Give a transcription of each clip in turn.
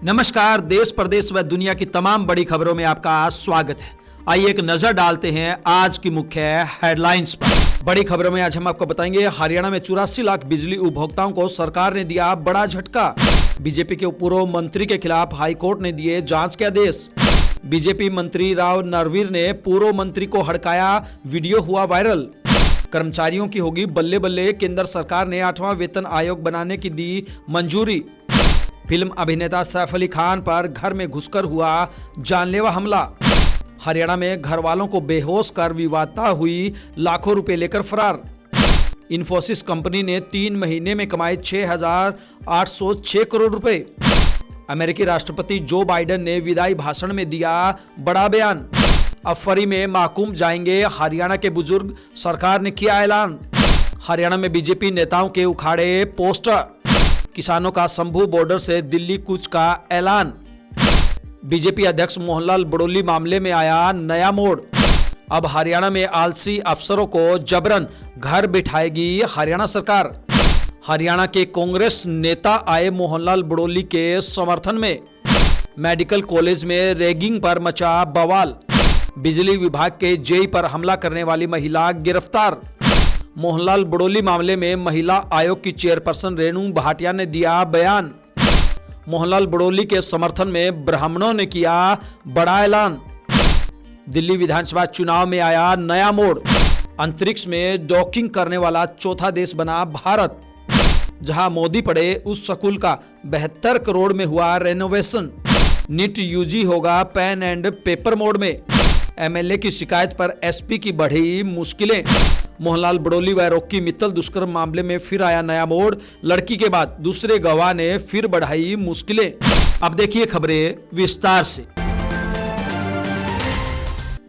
नमस्कार, देश प्रदेश व दुनिया की तमाम बड़ी खबरों में आपका स्वागत है। आइए एक नजर डालते हैं आज की मुख्य हेडलाइंस पर। बड़ी खबरों में आज हम आपको बताएंगे, हरियाणा में 84 लाख बिजली उपभोक्ताओं को सरकार ने दिया बड़ा झटका। बीजेपी के पूर्व मंत्री के खिलाफ हाईकोर्ट ने दिए जांच के आदेश। बीजेपी मंत्री राव नरवीर ने पूर्व मंत्री को हड़काया, वीडियो हुआ वायरल। कर्मचारियों की होगी बल्ले बल्ले, केंद्र सरकार ने 8वां वेतन आयोग बनाने की दी मंजूरी। फिल्म अभिनेता सैफ अली खान पर घर में घुसकर हुआ जानलेवा हमला। हरियाणा में घर वालों को बेहोश कर विवादता हुई, लाखों रुपए लेकर फरार। इन्फोसिस कंपनी ने 3 महीने में कमाए 6,806 करोड़ रुपए। अमेरिकी राष्ट्रपति जो बाइडेन ने विदाई भाषण में दिया बड़ा बयान। अब फरी में महकूम जाएंगे हरियाणा के बुजुर्ग, सरकार ने किया ऐलान। हरियाणा में बीजेपी नेताओं के उखाड़े पोस्टर। किसानों का शंभू बॉर्डर से दिल्ली कूच का ऐलान। बीजेपी अध्यक्ष मोहनलाल बड़ोली मामले में आया नया मोड़। अब हरियाणा में आलसी अफसरों को जबरन घर बिठाएगी हरियाणा सरकार। हरियाणा के कांग्रेस नेता आए मोहनलाल बड़ोली के समर्थन में। मेडिकल कॉलेज में रैगिंग पर मचा बवाल। बिजली विभाग के जेई पर हमला करने वाली महिला गिरफ्तार। मोहनलाल बड़ोली मामले में महिला आयोग की चेयरपर्सन रेणु भाटिया ने दिया बयान। मोहनलाल बड़ोली के समर्थन में ब्राह्मणों ने किया बड़ा ऐलान। दिल्ली विधानसभा चुनाव में आया नया मोड़। अंतरिक्ष में डॉकिंग करने वाला चौथा देश बना भारत। जहां मोदी पढ़े उस स्कूल का 72 करोड़ में हुआ रेनोवेशन। नीट यूजी होगा पेन एंड पेपर मोड में। एमएलए की शिकायत पर एसपी की बढ़ी मुश्किलें। मोहनलाल बड़ोली व रॉकी मित्तल दुष्कर्म मामले में फिर आया नया मोड़। लड़की के बाद दूसरे गवाह ने फिर बढ़ाई मुश्किलें। अब देखिए खबरें विस्तार से।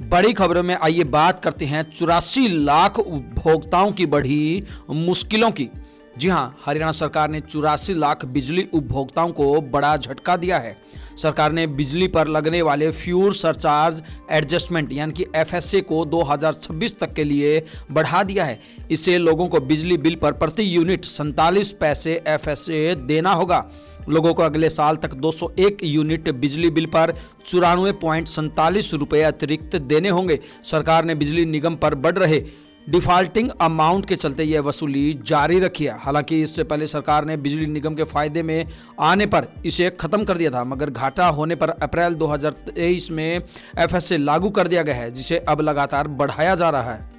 बड़ी खबरों में आइए बात करते हैं 84 लाख उपभोक्ताओं की बढ़ी मुश्किलों की। जी हां, हरियाणा सरकार ने 84 लाख बिजली उपभोक्ताओं को बड़ा झटका दिया है। सरकार ने बिजली पर लगने वाले फ्यूल सरचार्ज एडजस्टमेंट यानी कि एफएसए को 2026 तक के लिए बढ़ा दिया है। इससे लोगों को बिजली बिल पर प्रति यूनिट 47 पैसे एफएसए देना होगा। लोगों को अगले साल तक 201 यूनिट बिजली बिल पर 94.47 रुपये अतिरिक्त देने होंगे। सरकार ने बिजली निगम पर बढ़ रहे डिफॉल्टिंग अमाउंट के चलते यह वसूली जारी रखी है। हालांकि इससे पहले सरकार ने बिजली निगम के फायदे में आने पर इसे खत्म कर दिया था, मगर घाटा होने पर अप्रैल 2023 में एफएसए लागू कर दिया गया है, जिसे अब लगातार बढ़ाया जा रहा है।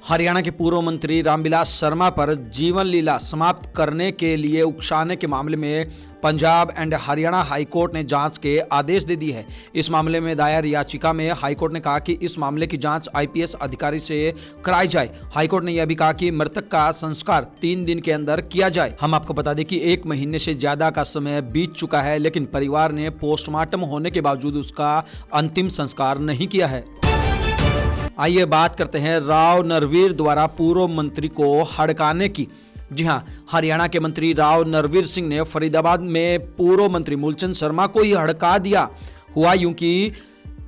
हरियाणा के पूर्व मंत्री रामविलास शर्मा पर जीवन लीला समाप्त करने के लिए उकसाने के मामले में पंजाब एंड हरियाणा हाईकोर्ट ने जांच के आदेश दे दिए हैं। इस मामले में दायर याचिका में हाईकोर्ट ने कहा कि इस मामले की जांच आईपीएस अधिकारी से कराई जाए। हाईकोर्ट ने यह भी कहा कि मृतक का संस्कार 3 दिन के अंदर किया जाए। हम आपको बता दें कि 1 महीने से ज्यादा का समय बीत चुका है, लेकिन परिवार ने पोस्टमार्टम होने के बावजूद उसका अंतिम संस्कार नहीं किया है। आइए बात करते हैं राव नरवीर द्वारा पूर्व मंत्री को हड़काने की। जी हां, हरियाणा के मंत्री राव नरवीर सिंह ने फरीदाबाद में पूर्व मंत्री मूलचंद शर्मा को ही हड़का दिया। हुआ यूं कि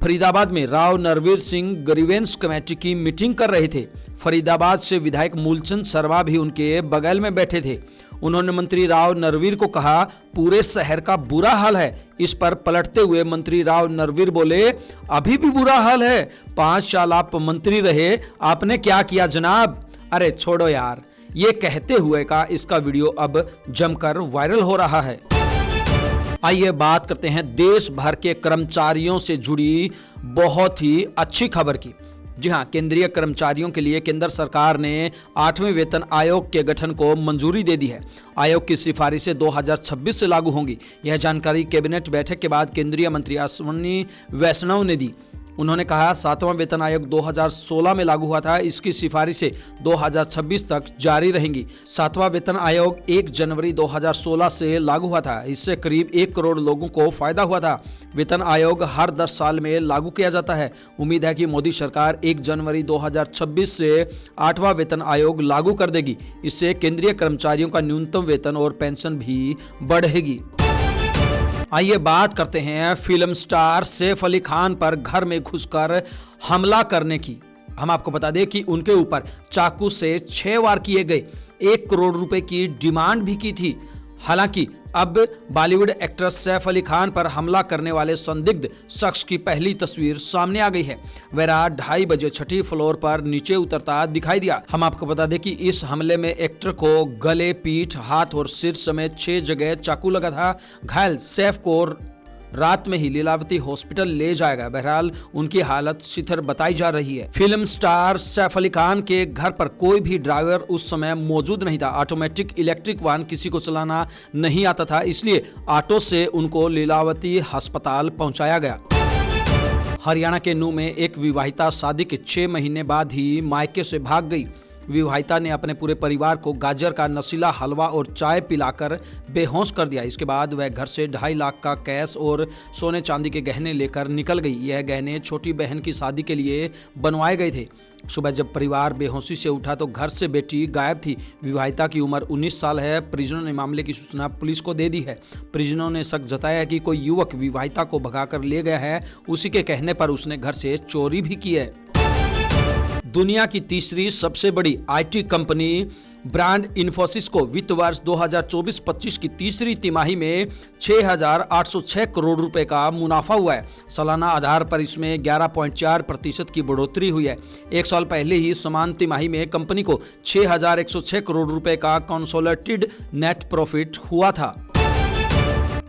फरीदाबाद में राव नरवीर सिंह ग्रीवेंस कमेटी की मीटिंग कर रहे थे। फरीदाबाद से विधायक मूलचंद शर्मा भी उनके बगल में बैठे थे। उन्होंने मंत्री राव नरवीर को कहा, पूरे शहर का बुरा हाल है। इस पर पलटते हुए मंत्री राव नरवीर बोले, अभी भी बुरा हाल है। 5 साल आप मंत्री रहे, आपने क्या किया जनाब? अरे छोड़ो यार। ये कहते हुए का इसका वीडियो अब जमकर वायरल हो रहा है। आइए बात करते हैं देश भर के कर्मचारियों से जुड़ी बहुत ही अच्छी खबर की। जी हां, केंद्रीय कर्मचारियों के लिए केंद्र सरकार ने 8वें वेतन आयोग के गठन को मंजूरी दे दी है। आयोग की सिफारिशें 2026 से लागू होंगी। यह जानकारी कैबिनेट बैठक के बाद केंद्रीय मंत्री अश्विनी वैष्णव ने दी। उन्होंने कहा, 7वां वेतन आयोग 2016 में लागू हुआ था। इसकी सिफारिशें 2026 तक जारी रहेंगी। 7वां वेतन आयोग 1 जनवरी 2016 से लागू हुआ था। इससे करीब 1 करोड़ लोगों को फायदा हुआ था। वेतन आयोग हर 10 साल में लागू किया जाता है। उम्मीद है कि मोदी सरकार 1 जनवरी 2026 से 8वां वेतन आयोग लागू कर देगी। इससे केंद्रीय कर्मचारियों का न्यूनतम वेतन और पेंशन भी बढ़ेगी। आइए बात करते हैं फिल्म स्टार सैफ अली खान पर घर में घुसकर हमला करने की। हम आपको बता दें कि उनके ऊपर चाकू से 6 वार किए गए। 1 करोड़ रुपए की डिमांड भी की थी। हालांकि अब बॉलीवुड एक्टर सैफ अली खान पर हमला करने वाले संदिग्ध शख्स की पहली तस्वीर सामने आ गई है। वह रात 2:30 बजे छठी फ्लोर पर नीचे उतरता दिखाई दिया। हम आपको बता दें कि इस हमले में एक्टर को गले, पीठ, हाथ और सिर समेत 6 जगह चाकू लगा था। घायल सैफ को रात में ही लीलावती हॉस्पिटल ले जाएगा। बहरहाल उनकी हालत शिथिल बताई जा रही है। फिल्म स्टार सैफ अली खान के घर पर कोई भी ड्राइवर उस समय मौजूद नहीं था। ऑटोमेटिक इलेक्ट्रिक वाहन किसी को चलाना नहीं आता था, इसलिए ऑटो से उनको लीलावती अस्पताल पहुंचाया गया। हरियाणा के नूंह में एक विवाहिता शादी के 6 महीने बाद ही मायके से भाग गई। विवाहिता ने अपने पूरे परिवार को गाजर का नशीला हलवा और चाय पिलाकर बेहोश कर दिया। इसके बाद वह घर से 2.5 लाख का कैश और सोने चांदी के गहने लेकर निकल गई। यह गहने छोटी बहन की शादी के लिए बनवाए गए थे। सुबह जब परिवार बेहोशी से उठा तो घर से बेटी गायब थी। विवाहिता की उम्र 19 साल है। परिजनों ने मामले की सूचना पुलिस को दे दी है। परिजनों ने शक जताया कि कोई युवक विवाहिता को भगाकर ले गया है। उसी के कहने पर उसने घर से चोरी भी की है। दुनिया की तीसरी सबसे बड़ी आईटी कंपनी ब्रांड इन्फोसिस को वित्त वर्ष 2024-25 की तीसरी तिमाही में 6,806 करोड़ रुपए का मुनाफा हुआ है। सालाना आधार पर इसमें 11.4% की बढ़ोतरी हुई है। एक साल पहले ही समान तिमाही में कंपनी को 6,106 करोड़ रुपए का कंसोलिडेटेड नेट प्रॉफिट हुआ था।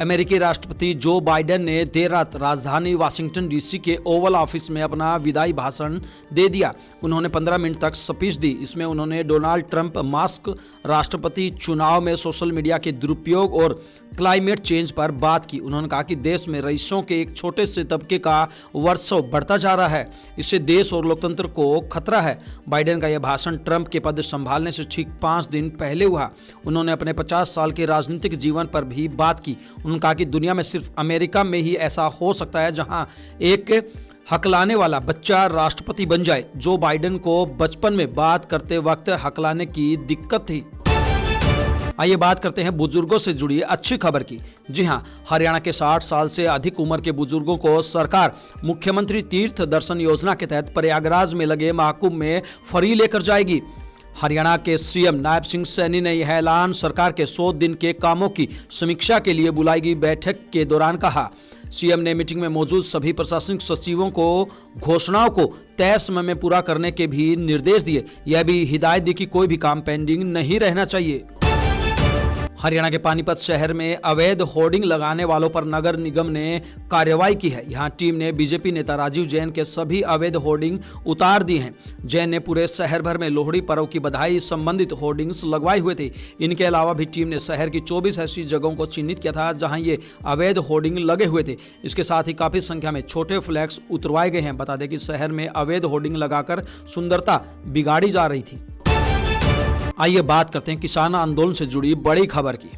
अमेरिकी राष्ट्रपति जो बाइडेन ने देर रात राजधानी वाशिंगटन डीसी के ओवल ऑफिस में अपना विदाई भाषण दे दिया। उन्होंने 15 मिनट तक स्पीच दी। इसमें उन्होंने डोनाल्ड ट्रंप, मास्क, राष्ट्रपति चुनाव में सोशल मीडिया के दुरुपयोग और क्लाइमेट चेंज पर बात की। उन्होंने कहा कि देश में रईसों के एक छोटे से तबके का वर्चस्व बढ़ता जा रहा है। इससे देश और लोकतंत्र को खतरा है। बाइडेन का यह भाषण ट्रंप के पद संभालने से ठीक 5 दिन पहले हुआ। उन्होंने अपने 50 साल के राजनीतिक जीवन पर भी बात की। उन्होंने कहा कि दुनिया में सिर्फ अमेरिका में ही ऐसा हो सकता है जहां एक हकलाने वाला बच्चा राष्ट्रपति बन जाए। जो बाइडेन को बचपन में बात करते वक्त हकलाने की दिक्कत थी। आइए बात करते हैं बुजुर्गों से जुड़ी अच्छी खबर की। जी हां, हरियाणा के 60 साल से अधिक उम्र के बुजुर्गों को सरकार मुख्यमंत्री तीर्थ दर्शन योजना के तहत प्रयागराज में लगे महाकुंभ में फ्री लेकर जाएगी। हरियाणा के सीएम नायब सिंह सैनी ने यह ऐलान सरकार के 100 दिन के कामों की समीक्षा के लिए बुलाई गई बैठक के दौरान कहा। सीएम ने मीटिंग में मौजूद सभी प्रशासनिक सचिवों को घोषणाओं को तय समय में पूरा करने के भी निर्देश दिए। यह भी हिदायत दी कि कोई भी काम पेंडिंग नहीं रहना चाहिए। हरियाणा के पानीपत शहर में अवैध होर्डिंग लगाने वालों पर नगर निगम ने कार्रवाई की है। यहां टीम ने बीजेपी नेता राजीव जैन के सभी अवैध होर्डिंग उतार दिए हैं। जैन ने पूरे शहर भर में लोहड़ी पर्व की बधाई संबंधित होर्डिंग्स लगवाए हुए थे। इनके अलावा भी टीम ने शहर की 24 ऐसी जगहों को चिन्हित किया था जहां ये अवैध होर्डिंग लगे हुए थे। इसके साथ ही काफी संख्या में छोटे फ्लैक्स उतरवाए गए हैं। बता दें कि शहर में अवैध होर्डिंग लगाकर सुंदरता बिगाड़ी जा रही थी। आइए बात करते हैं किसान आंदोलन से जुड़ी बड़ी खबर की।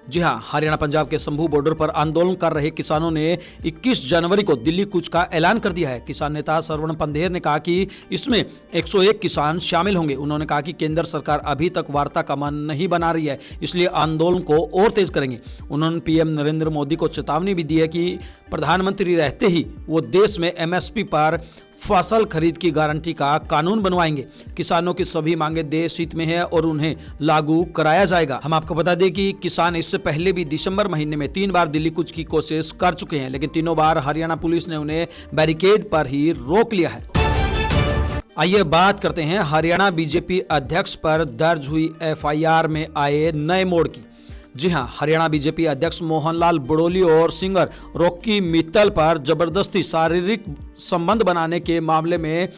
जी हां, हरियाणा पंजाब के शंभू बॉर्डर पर आंदोलन कर रहे किसानों ने 21 जनवरी को दिल्ली कूच का ऐलान कर दिया है। किसान नेता सरवण पंधेर ने कहा कि इसमें 101 किसान शामिल होंगे। उन्होंने कहा कि केंद्र सरकार अभी तक वार्ता का मन नहीं बना रही है, इसलिए आंदोलन को और तेज करेंगे। उन्होंने पीएम नरेंद्र मोदी को चेतावनी भी दी है कि प्रधानमंत्री रहते ही वो देश में एमएसपी पर फसल खरीद की गारंटी का कानून बनवाएंगे। किसानों की सभी मांगे देश हित में है और उन्हें लागू कराया जाएगा। हम आपको बता दें कि किसान इससे पहले भी दिसंबर महीने में 3 बार दिल्ली कूच की कोशिश कर चुके हैं, लेकिन तीनों बार हरियाणा पुलिस ने उन्हें बैरिकेड पर ही रोक लिया है। आइए बात करते हैं हरियाणा बीजेपी अध्यक्ष पर दर्ज हुई एफआईआर में आए नए मोड़ की। जी हां, हरियाणा बीजेपी अध्यक्ष मोहनलाल बड़ोली और सिंगर रॉकी मित्तल पर जबरदस्ती शारीरिक संबंध बनाने के मामले में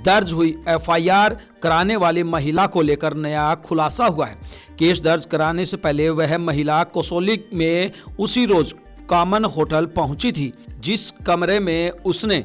दर्ज हुई एफआईआर कराने वाली महिला को लेकर नया खुलासा हुआ है। केस दर्ज कराने से पहले वह महिला कसौली में उसी रोज कॉमन होटल पहुंची थी, जिस कमरे में उसने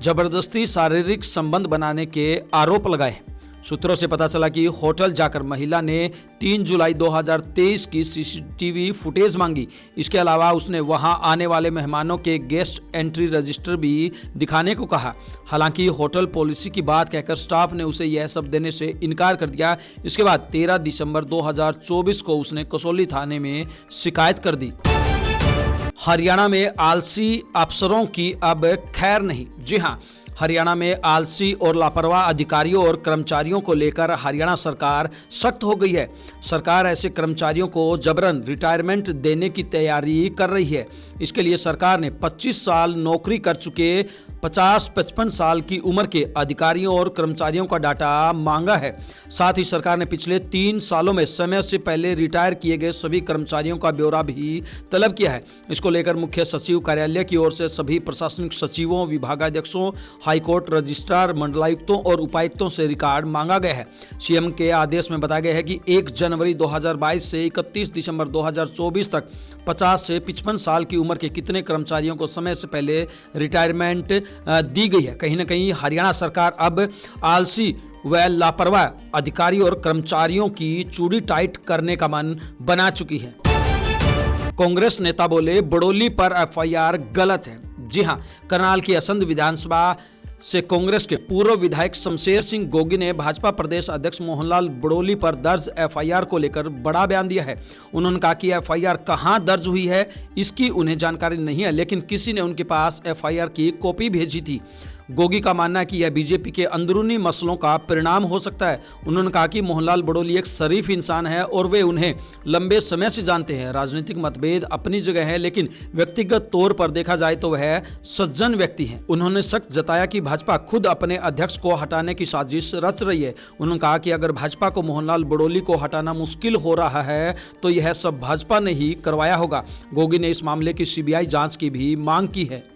जबरदस्ती शारीरिक संबंध बनाने के आरोप लगाए। सूत्रों से पता चला कि होटल जाकर महिला ने 3 जुलाई 2023 की सीसीटीवी फुटेज मांगी। इसके अलावा उसने वहां आने वाले मेहमानों के गेस्ट एंट्री रजिस्टर भी दिखाने को कहा। हालांकि होटल पॉलिसी की बात कहकर स्टाफ ने उसे यह सब देने से इनकार कर दिया। इसके बाद 13 दिसंबर 2024 को उसने कसौली थाने में शिकायत कर दी। हरियाणा में आलसी अफसरों की अब खैर नहीं। जी हां, हरियाणा में आलसी और लापरवाह अधिकारियों और कर्मचारियों को लेकर हरियाणा सरकार सख्त हो गई है। सरकार ऐसे कर्मचारियों को जबरन रिटायरमेंट देने की तैयारी कर रही है। इसके लिए सरकार ने 25 साल नौकरी कर चुके 50-55 साल की उम्र के अधिकारियों और कर्मचारियों का डाटा मांगा है। साथ ही सरकार ने पिछले 3 सालों में समय से पहले रिटायर किए गए सभी कर्मचारियों का ब्यौरा भी तलब किया है। इसको लेकर मुख्य सचिव कार्यालय की ओर से सभी प्रशासनिक सचिवों, विभागाध्यक्षों, हाईकोर्ट रजिस्ट्रार, मंडलायुक्तों और उपायुक्तों से रिकॉर्ड मांगा गया है। सीएम के आदेश में बताया गया है कि 1 जनवरी 2022 से 31 दिसंबर 2024 तक 50 से 55 साल की उम्र के कितने कर्मचारियों को समय से पहले रिटायरमेंट दी गई है। कहीं ना कहीं हरियाणा सरकार अब आलसी व लापरवाह अधिकारी और कर्मचारियों की चूड़ी टाइट करने का मन बना चुकी है। कांग्रेस नेता बोले बड़ोली पर एफआईआर गलत है। जी हां, करनाल की असंध विधानसभा से कांग्रेस के पूर्व विधायक शमशेर सिंह गोगी ने भाजपा प्रदेश अध्यक्ष मोहनलाल बड़ोली पर दर्ज एफआईआर को लेकर बड़ा बयान दिया है। उन्होंने कहा कि एफआईआर कहां दर्ज हुई है इसकी उन्हें जानकारी नहीं है, लेकिन किसी ने उनके पास एफआईआर की कॉपी भेजी थी। गोगी का मानना है कि यह बीजेपी के अंदरूनी मसलों का परिणाम हो सकता है। उन्होंने कहा कि मोहनलाल बड़ोली एक शरीफ इंसान है और वे उन्हें लंबे समय से जानते हैं। राजनीतिक मतभेद अपनी जगह है, लेकिन व्यक्तिगत तौर पर देखा जाए तो वह सज्जन व्यक्ति हैं। उन्होंने सख्त जताया कि भाजपा खुद अपने अध्यक्ष को हटाने की साजिश रच रही है। उन्होंने कहा कि अगर भाजपा को मोहनलाल बड़ोली को हटाना मुश्किल हो रहा है तो यह सब भाजपा ने ही करवाया होगा। गोगी ने इस मामले की सीबीआई जांच की भी मांग की है।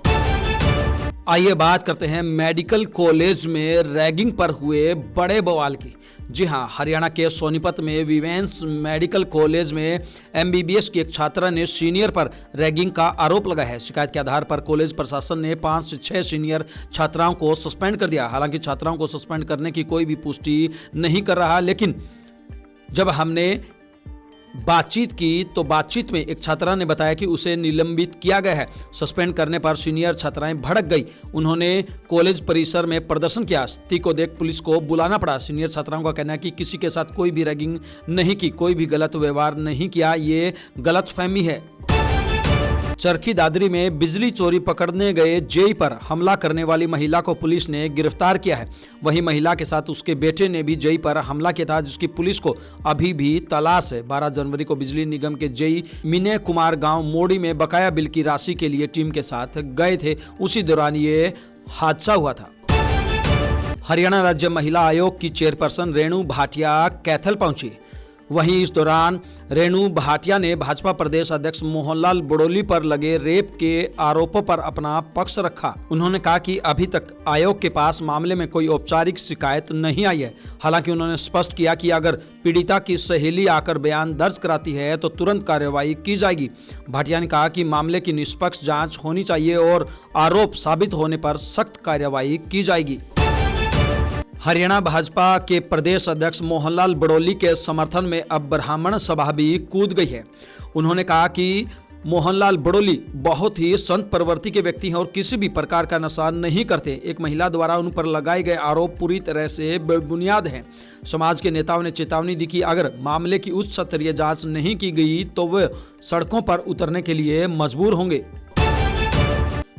आइए बात करते हैं मेडिकल कॉलेज में रैगिंग पर हुए बड़े बवाल की। जी हां, हरियाणा के सोनीपत में विमेंस मेडिकल कॉलेज में एमबीबीएस की एक छात्रा ने सीनियर पर रैगिंग का आरोप लगाया है। शिकायत के आधार पर कॉलेज प्रशासन ने 5 से 6 सीनियर छात्राओं को सस्पेंड कर दिया। हालांकि छात्राओं को सस्पेंड करने की कोई भी पुष्टि नहीं कर रहा, लेकिन जब हमने बातचीत की तो बातचीत में एक छात्रा ने बताया कि उसे निलंबित किया गया है। सस्पेंड करने पर सीनियर छात्राएं भड़क गई। उन्होंने कॉलेज परिसर में प्रदर्शन किया। स्थिति को देख पुलिस को बुलाना पड़ा। सीनियर छात्राओं का कहना है कि किसी के साथ कोई भी रैगिंग नहीं की, कोई भी गलत व्यवहार नहीं किया, ये गलतफहमी है। चरखी दादरी में बिजली चोरी पकड़ने गए जेई पर हमला करने वाली महिला को पुलिस ने गिरफ्तार किया है। वहीं महिला के साथ उसके बेटे ने भी जेई पर हमला किया था, जिसकी पुलिस को अभी भी तलाश है। 12 जनवरी को बिजली निगम के जेई मिने कुमार गांव मोड़ी में बकाया बिल की राशि के लिए टीम के साथ गए थे। उसी दौरान ये हादसा हुआ था। हरियाणा राज्य महिला आयोग की चेयरपर्सन रेणु भाटिया कैथल पहुंची। वहीं इस दौरान रेणु भाटिया ने भाजपा प्रदेश अध्यक्ष मोहनलाल बड़ोली पर लगे रेप के आरोपों पर अपना पक्ष रखा। उन्होंने कहा कि अभी तक आयोग के पास मामले में कोई औपचारिक शिकायत नहीं आई है। हालांकि उन्होंने स्पष्ट किया कि अगर पीड़िता की सहेली आकर बयान दर्ज कराती है तो तुरंत कार्रवाई की जाएगी। भाटिया ने कहा कि मामले की निष्पक्ष जांच होनी चाहिए और आरोप साबित होने पर सख्त कार्रवाई की जाएगी। हरियाणा भाजपा के प्रदेश अध्यक्ष मोहनलाल बड़ोली के समर्थन में अब ब्राह्मण सभा भी कूद गई है। उन्होंने कहा कि मोहनलाल बड़ोली बहुत ही संत प्रवृत्ति के व्यक्ति हैं और किसी भी प्रकार का नशा नहीं करते। एक महिला द्वारा उन पर लगाए गए आरोप पूरी तरह से बेबुनियाद हैं। समाज के नेताओं ने चेतावनी दी कि अगर मामले की उच्च स्तरीय जांच नहीं की गई तो वे सड़कों पर उतरने के लिए मजबूर होंगे।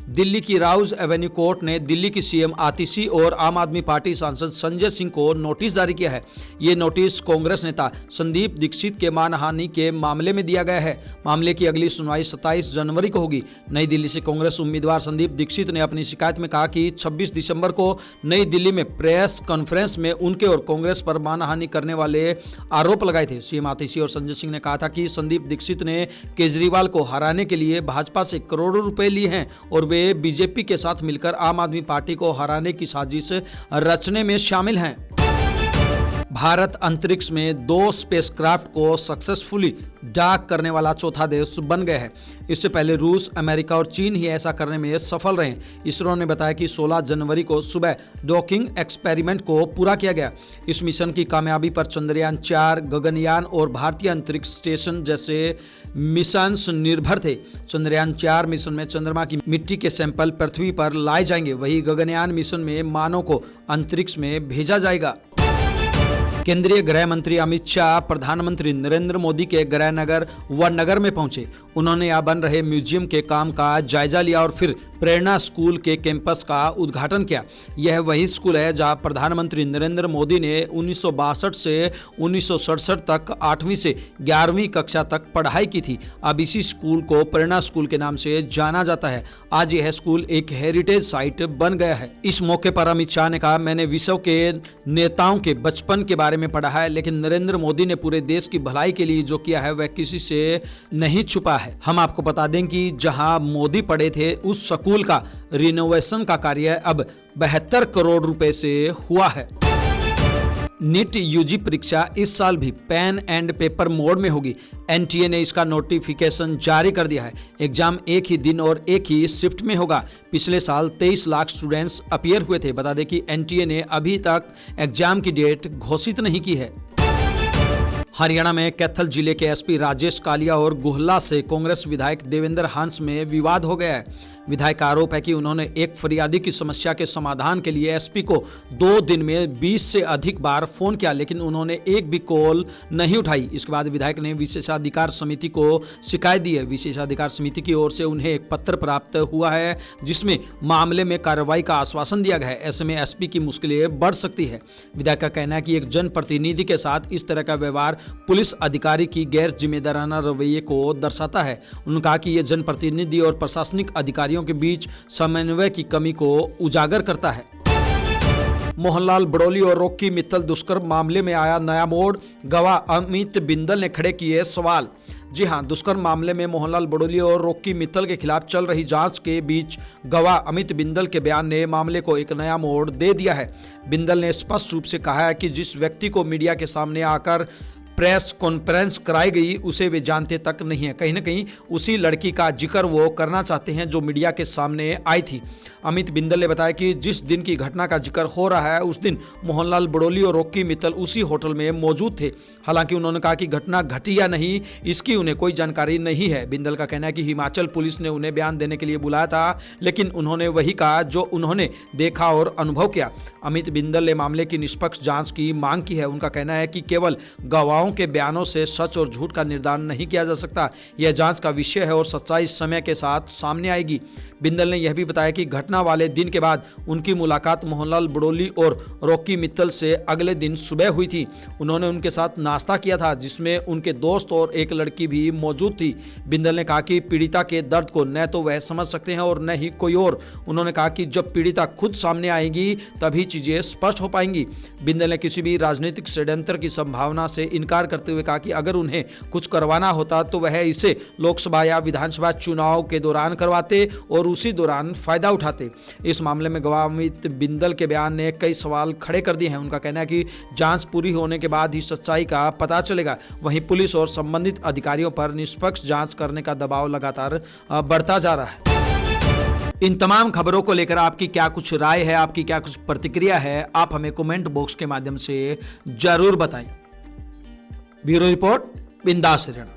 दिल्ली की राउज एवेन्यू कोर्ट ने दिल्ली की सीएम आतिशी और आम आदमी पार्टी सांसद संजय सिंह को नोटिस जारी किया है। ये नोटिस कांग्रेस नेता संदीप दीक्षित के मानहानि के मामले में दिया गया है। मामले की अगली सुनवाई 27 जनवरी को होगी। नई दिल्ली से कांग्रेस उम्मीदवार संदीप दीक्षित ने अपनी शिकायत में कहा कि 26 दिसंबर को नई दिल्ली में प्रेस कॉन्फ्रेंस में उनके और कांग्रेस पर मानहानि करने वाले आरोप लगाए थे। सीएम आतिशी और संजय सिंह ने कहा था कि संदीप दीक्षित ने केजरीवाल को हराने के लिए भाजपा से करोड़ों रुपए लिए हैं और वे बीजेपी के साथ मिलकर आम आदमी पार्टी को हराने की साजिश रचने में शामिल हैं। भारत अंतरिक्ष में 2 स्पेसक्राफ्ट को सक्सेसफुली डॉक करने वाला चौथा देश बन गया है। इससे पहले रूस, अमेरिका और चीन ही ऐसा करने में सफल रहे। इसरो ने बताया कि 16 जनवरी को सुबह डॉकिंग एक्सपेरिमेंट को पूरा किया गया। इस मिशन की कामयाबी पर चंद्रयान 4, गगनयान और भारतीय अंतरिक्ष स्टेशन जैसे मिशन निर्भर थे। चंद्रयान 4 मिशन में चंद्रमा की मिट्टी के सैंपल पृथ्वी पर लाए जाएंगे। वहीं गगनयान मिशन में मानव को अंतरिक्ष में भेजा जाएगा। केंद्रीय गृह मंत्री अमित शाह प्रधानमंत्री नरेंद्र मोदी के गृहनगर व नगर में पहुंचे। उन्होंने यहां बन रहे म्यूजियम के काम का जायजा लिया और फिर प्रेरणा स्कूल के कैंपस का उद्घाटन किया। यह वही स्कूल है जहां प्रधानमंत्री नरेंद्र मोदी ने 1962 से 1967 तक 8वीं से 11वीं कक्षा तक पढ़ाई की थी। अब इसी स्कूल को प्रेरणा स्कूल के नाम से जाना जाता है। आज यह स्कूल एक हेरिटेज साइट बन गया है। इस मौके पर अमित शाह ने कहा, मैंने विश्व के नेताओं के बचपन के बारे में पढ़ा है, लेकिन नरेंद्र मोदी ने पूरे देश की भलाई के लिए जो किया है वह किसी से नहीं छुपा है। हम आपको बता दें कि जहां मोदी पढ़े थे उस स्कूल का रिनोवेशन का कार्य अब 72 करोड़ रुपए से हुआ है। नीट यूजी परीक्षा इस साल भी पेन एंड पेपर मोड में होगी। एनटीए ने इसका नोटिफिकेशन जारी कर दिया है। एग्जाम एक ही दिन और एक ही शिफ्ट में होगा। पिछले साल 23 लाख स्टूडेंट्स अपीयर हुए थे। बता दें कि एनटीए ने अभी तक एग्जाम की डेट घोषित नहीं की है। हरियाणा में कैथल जिले के एसपी राजेश कालिया और गुहला से कांग्रेस विधायक देवेंद्र हंस में विवाद हो गया है। विधायक का आरोप है कि उन्होंने एक फरियादी की समस्या के समाधान के लिए एसपी को 2 दिन में 20 से अधिक बार फोन किया, लेकिन उन्होंने एक भी कॉल नहीं उठाई। इसके बाद विधायक ने विशेषाधिकार समिति को शिकायत दी है। विशेषाधिकार समिति की ओर से उन्हें एक पत्र प्राप्त हुआ है जिसमें मामले में कार्रवाई का आश्वासन दिया गया है। ऐसे में एसपी की मुश्किलें बढ़ सकती है। विधायक का कहना है कि एक जनप्रतिनिधि के साथ इस तरह का व्यवहार पुलिस अधिकारी की गैर जिम्मेदाराना रवैये को दर्शाता है। उन्होंने कहा कि यह जनप्रतिनिधि और प्रशासनिक अधिकारियों के बीच समन्वय की कमी को उजागर करता है। मोहनलाल बड़ोली और रॉकी मित्तल दुष्कर्म मामले में आया नया मोड़। गवाह अमित बिंदल ने खड़े किए सवाल। जी हां, दुष्कर्म मामले में मोहनलाल बड़ोली और रॉकी मित्तल के खिलाफ चल रही जांच के बीच गवाह अमित बिंदल के बयान ने मामले को एक नया मोड़ दे दिया है। बिंदल ने स्पष्ट रूप से कहा है कि जिस व्यक्ति को मीडिया के सामने आकर प्रेस कॉन्फ्रेंस कराई गई उसे वे जानते तक नहीं है। कहीं ना कहीं उसी लड़की का जिक्र वो करना चाहते हैं जो मीडिया के सामने आई थी। अमित बिंदल ने बताया कि जिस दिन की घटना का जिक्र हो रहा है उस दिन मोहनलाल बड़ोली और रॉकी मित्तल उसी होटल में मौजूद थे। हालांकि उन्होंने कहा कि घटना घटी या नहीं इसकी उन्हें कोई जानकारी नहीं है। बिंदल का कहना है कि हिमाचल पुलिस ने उन्हें बयान देने के लिए बुलाया था, लेकिन उन्होंने वही कहा जो उन्होंने देखा और अनुभव किया। अमित बिंदल ने मामले की निष्पक्ष जांच की मांग की है। उनका कहना है कि केवल गवाहों के बयानों से सच और झूठ का निर्धारण नहीं किया जा सकता। यह जांच का विषय है और सच्चाई समय के साथ सामने आएगी। बिंदल ने यह भी बताया कि घटना वाले दिन के बाद उनकी मुलाकात मोहनलाल बड़ोली और रॉकी मित्तल से अगले दिन सुबह हुई थी। उन्होंने उनके साथ नाश्ता किया था जिसमें उनके दोस्त और एक लड़की भी मौजूद थी। बिंदल ने कहा कि पीड़िता के दर्द को न तो वह समझ सकते हैं और न ही कोई और। उन्होंने कहा कि जब पीड़िता खुद सामने आएगी तभी चीजें स्पष्ट हो पाएंगी। बिंदल ने किसी भी राजनीतिक षड्यंत्र की संभावना से इनकार करते हुए कहा कि अगर उन्हें कुछ करवाना होता तो वह इसे लोकसभा या विधानसभा चुनाव के दौरान करवाते और उसी दौरान फायदा उठाते। इस मामले में गवाह अमित बिंदल के बयान ने कई सवाल खड़े कर दिए हैं। उनका कहना है कि जांच पूरी होने के बाद ही सच्चाई का पता चलेगा। वहीं पुलिस और संबंधित अधिकारियों पर निष्पक्ष जांच करने का दबाव लगातार बढ़ता जा रहा है। इन तमाम खबरों को लेकर आपकी क्या कुछ राय है, आपकी क्या कुछ प्रतिक्रिया है, आप हमें कमेंट बॉक्स के माध्यम से जरूर बताएं। ब्यूरो रिपोर्ट, बिंदास हरियाणा।